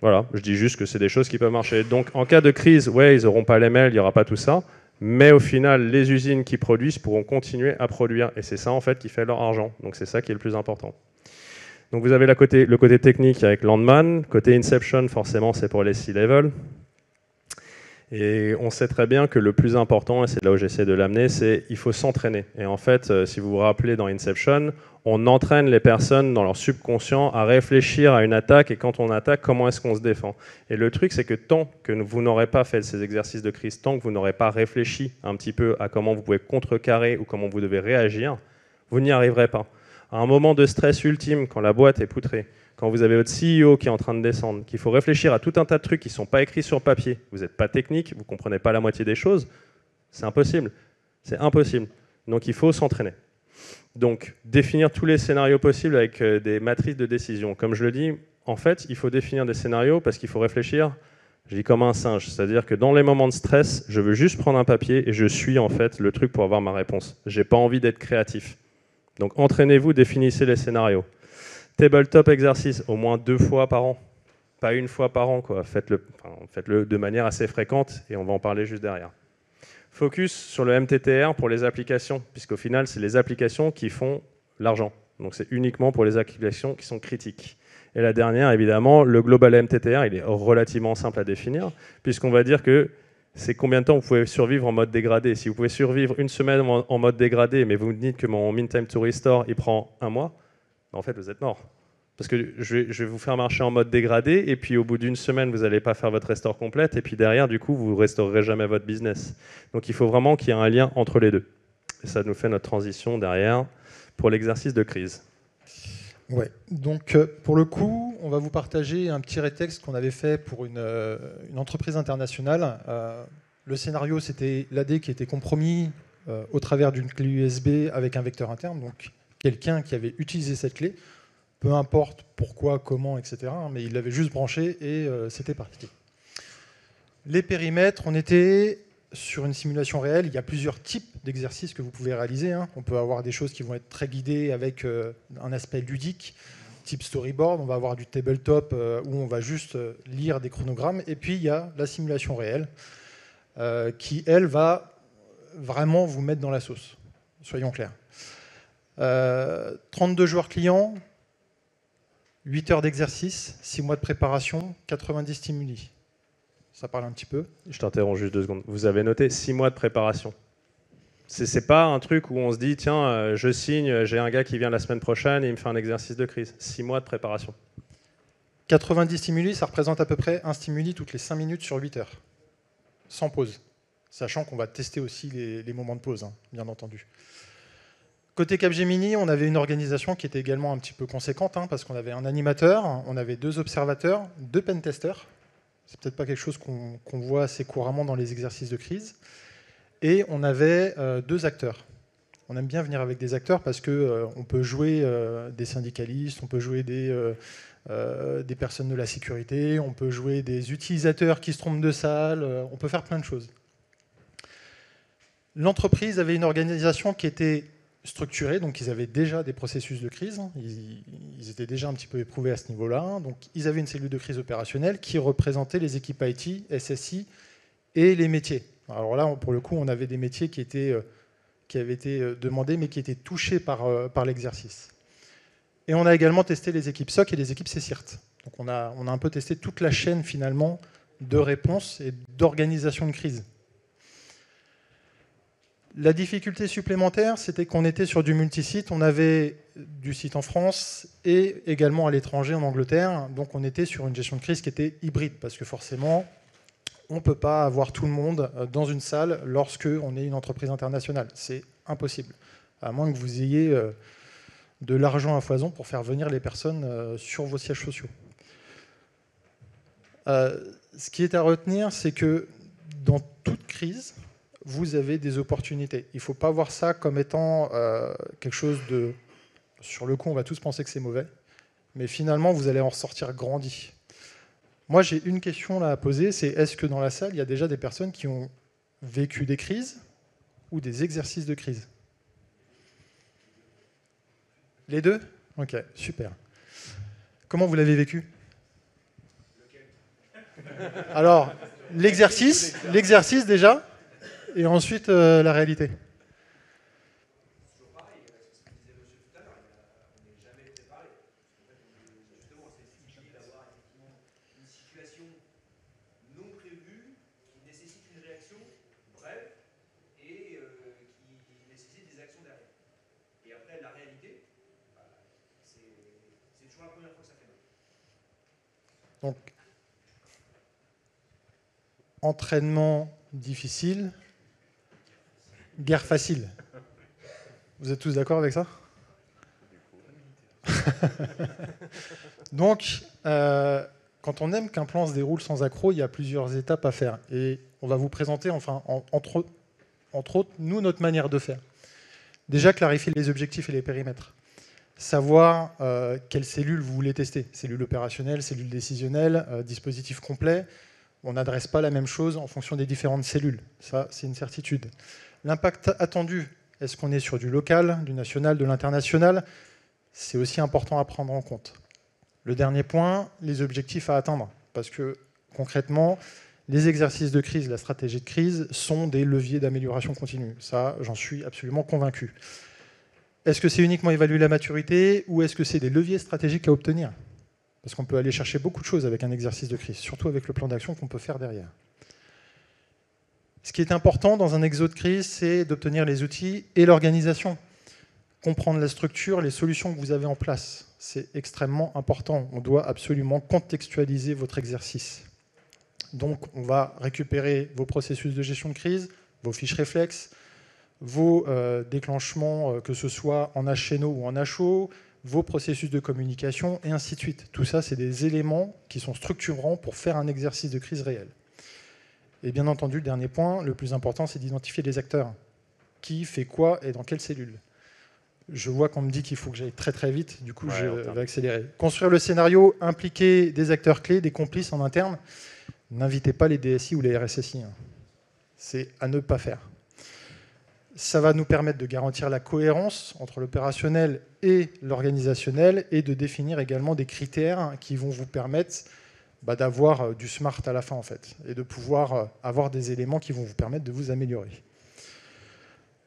Voilà, je dis juste que c'est des choses qui peuvent marcher. Donc, en cas de crise, ouais, ils n'auront pas les mails, il n'y aura pas tout ça, mais au final, les usines qui produisent pourront continuer à produire, et c'est ça, en fait, qui fait leur argent. Donc, c'est ça qui est le plus important. Donc, vous avez le côté technique avec Landman, côté Inception, forcément, c'est pour les C-level. Et on sait très bien que le plus important, et c'est là où j'essaie de l'amener, c'est qu'il faut s'entraîner. Et en fait, si vous vous rappelez dans Inception, on entraîne les personnes dans leur subconscient à réfléchir à une attaque, et quand on attaque, comment est-ce qu'on se défend? Et le truc, c'est que tant que vous n'aurez pas fait ces exercices de crise, tant que vous n'aurez pas réfléchi un petit peu à comment vous pouvez contrecarrer ou comment vous devez réagir, vous n'y arriverez pas. À un moment de stress ultime, quand la boîte est poutrée, quand vous avez votre CEO qui est en train de descendre, qu'il faut réfléchir à tout un tas de trucs qui ne sont pas écrits sur papier, vous n'êtes pas technique, vous ne comprenez pas la moitié des choses, c'est impossible. C'est impossible. Donc il faut s'entraîner. Donc définir tous les scénarios possibles avec des matrices de décision. Comme je le dis, en fait, il faut définir des scénarios parce qu'il faut réfléchir, je dis comme un singe, c'est-à-dire que dans les moments de stress, je veux juste prendre un papier et je suis en fait le truc pour avoir ma réponse. Je n'ai pas envie d'être créatif. Donc entraînez-vous, définissez les scénarios. Tabletop exercice, au moins 2 fois par an, pas 1 fois par an, quoi. Faites-le de manière assez fréquente et on va en parler juste derrière. Focus sur le MTTR pour les applications, puisqu'au final, c'est les applications qui font l'argent. Donc c'est uniquement pour les applications qui sont critiques. Et la dernière, évidemment, le global MTTR, il est relativement simple à définir, puisqu'on va dire que c'est combien de temps vous pouvez survivre en mode dégradé. Si vous pouvez survivre 1 semaine en mode dégradé, mais vous me dites que mon mean time to restore, il prend 1 mois, en fait, vous êtes mort. Parce que je vais vous faire marcher en mode dégradé, et puis au bout d'1 semaine, vous n'allez pas faire votre restore complète, et puis derrière, du coup, vous ne restaurerez jamais votre business. Donc il faut vraiment qu'il y ait un lien entre les deux. Et ça nous fait notre transition derrière pour l'exercice de crise. Ouais. Donc, pour le coup, on va vous partager un petit rétexte qu'on avait fait pour une entreprise internationale. Le scénario, c'était l'AD qui était compromis au travers d'une clé USB avec un vecteur interne. Donc, quelqu'un qui avait utilisé cette clé, peu importe pourquoi, comment, etc. Mais il l'avait juste branché et c'était parti. Les périmètres, on était sur une simulation réelle. Il y a plusieurs types d'exercices que vous pouvez réaliser. On peut avoir des choses qui vont être très guidées avec un aspect ludique, type storyboard. On va avoir du tabletop où on va juste lire des chronogrammes. Et puis, il y a la simulation réelle qui, elle, va vraiment vous mettre dans la sauce. Soyons clairs. 32 joueurs clients, 8 heures d'exercice, 6 mois de préparation, 90 stimuli. Ça parle un petit peu. Je t'interromps juste 2 secondes. Vous avez noté 6 mois de préparation. C'est pas un truc où on se dit, tiens, je signe, j'ai un gars qui vient la semaine prochaine et il me fait un exercice de crise. 6 mois de préparation. 90 stimuli, ça représente à peu près un stimuli toutes les 5 minutes sur 8 heures. Sans pause. Sachant qu'on va tester aussi les moments de pause, bien entendu. Côté Capgemini, on avait une organisation qui était également un petit peu conséquente, parce qu'on avait un animateur, on avait 2 observateurs, 2 pentesters. C'est peut-être pas quelque chose qu'on voit assez couramment dans les exercices de crise. Et on avait 2 acteurs. On aime bien venir avec des acteurs parce qu'on peut jouer des syndicalistes, on peut jouer des personnes de la sécurité, on peut jouer des utilisateurs qui se trompent de salle, on peut faire plein de choses. L'entreprise avait une organisation qui était structurés, donc ils avaient déjà des processus de crise, ils étaient déjà un petit peu éprouvés à ce niveau-là, donc ils avaient une cellule de crise opérationnelle qui représentait les équipes IT, SSI et les métiers. Alors là, pour le coup, on avait des métiers qui avaient été demandés, mais qui étaient touchés par l'exercice. Et on a également testé les équipes SOC et les équipes CSIRT. Donc on a un peu testé toute la chaîne finalement de réponse et d'organisation de crise. La difficulté supplémentaire, c'était qu'on était sur du multisite. On avait du site en France et également à l'étranger, en Angleterre. Donc on était sur une gestion de crise qui était hybride, parce que forcément, on ne peut pas avoir tout le monde dans une salle lorsque on est une entreprise internationale. C'est impossible, à moins que vous ayez de l'argent à foison pour faire venir les personnes sur vos sièges sociaux. Ce qui est à retenir, c'est que dans toute crise, vous avez des opportunités. Il ne faut pas voir ça comme étant quelque chose de... Sur le coup, on va tous penser que c'est mauvais, mais finalement, vous allez en ressortir grandi. Moi, j'ai une question là à poser, c'est est-ce que dans la salle, il y a déjà des personnes qui ont vécu des crises ou des exercices de crise? Les deux? Ok, super. Comment vous l'avez vécu? Alors, l'exercice déjà, et ensuite la réalité. Donc, entraînement difficile, guerre facile. Vous êtes tous d'accord avec ça? Donc, quand on aime qu'un plan se déroule sans accroc, il y a plusieurs étapes à faire. Et on va vous présenter, enfin, entre autres, nous, notre manière de faire. Déjà, clarifier les objectifs et les périmètres. Savoir quelles cellules vous voulez tester. Cellule opérationnelle, cellule décisionnelle, dispositif complet. On n'adresse pas la même chose en fonction des différentes cellules. Ça, c'est une certitude. L'impact attendu, est-ce qu'on est sur du local, du national, de l'international? C'est aussi important à prendre en compte. Le dernier point, les objectifs à atteindre. Parce que concrètement, les exercices de crise, la stratégie de crise sont des leviers d'amélioration continue. Ça, j'en suis absolument convaincu. Est-ce que c'est uniquement évaluer la maturité ou est-ce que c'est des leviers stratégiques à obtenir? Parce qu'on peut aller chercher beaucoup de choses avec un exercice de crise, surtout avec le plan d'action qu'on peut faire derrière. Ce qui est important dans un exo de crise, c'est d'obtenir les outils et l'organisation. Comprendre la structure, les solutions que vous avez en place. C'est extrêmement important. On doit absolument contextualiser votre exercice. Donc, on va récupérer vos processus de gestion de crise, vos fiches réflexes, vos déclenchements, que ce soit en HNO ou en HO, vos processus de communication, et ainsi de suite. Tout ça, c'est des éléments qui sont structurants pour faire un exercice de crise réel. Et bien entendu, le dernier point, le plus important, c'est d'identifier les acteurs. Qui fait quoi et dans quelle cellule. Je vois qu'on me dit qu'il faut que j'aille très très vite, du coup je vais accélérer. Construire le scénario, impliquer des acteurs clés, des complices en interne. N'invitez pas les DSI ou les RSSI. C'est à ne pas faire. Ça va nous permettre de garantir la cohérence entre l'opérationnel et l'organisationnel et de définir également des critères qui vont vous permettre d'avoir du smart à la fin en fait, et de pouvoir avoir des éléments qui vont vous permettre de vous améliorer.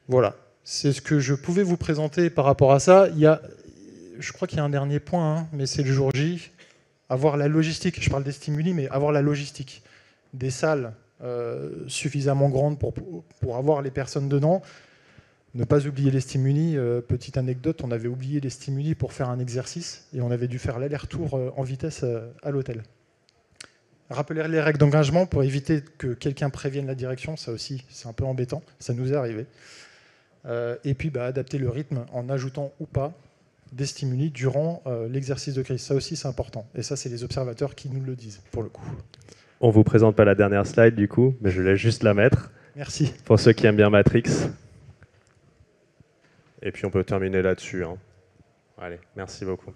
Voilà, c'est ce que je pouvais vous présenter par rapport à ça. Je crois qu'il y a un dernier point, mais c'est le jour J. Avoir la logistique, je parle des stimuli, mais avoir la logistique. Des salles suffisamment grandes pour avoir les personnes dedans. Ne pas oublier les stimuli. Petite anecdote, on avait oublié les stimuli pour faire un exercice et on avait dû faire l'aller-retour en vitesse à l'hôtel. Rappeler les règles d'engagement pour éviter que quelqu'un prévienne la direction, ça aussi, c'est un peu embêtant. Ça nous est arrivé. Et puis adapter le rythme en ajoutant ou pas des stimuli durant l'exercice de crise. Ça aussi, c'est important. Et ça, c'est les observateurs qui nous le disent, pour le coup. On ne vous présente pas la dernière slide, du coup, mais je laisse juste la mettre. Merci. Pour ceux qui aiment bien Matrix. Et puis, on peut terminer là-dessus. Allez, merci beaucoup.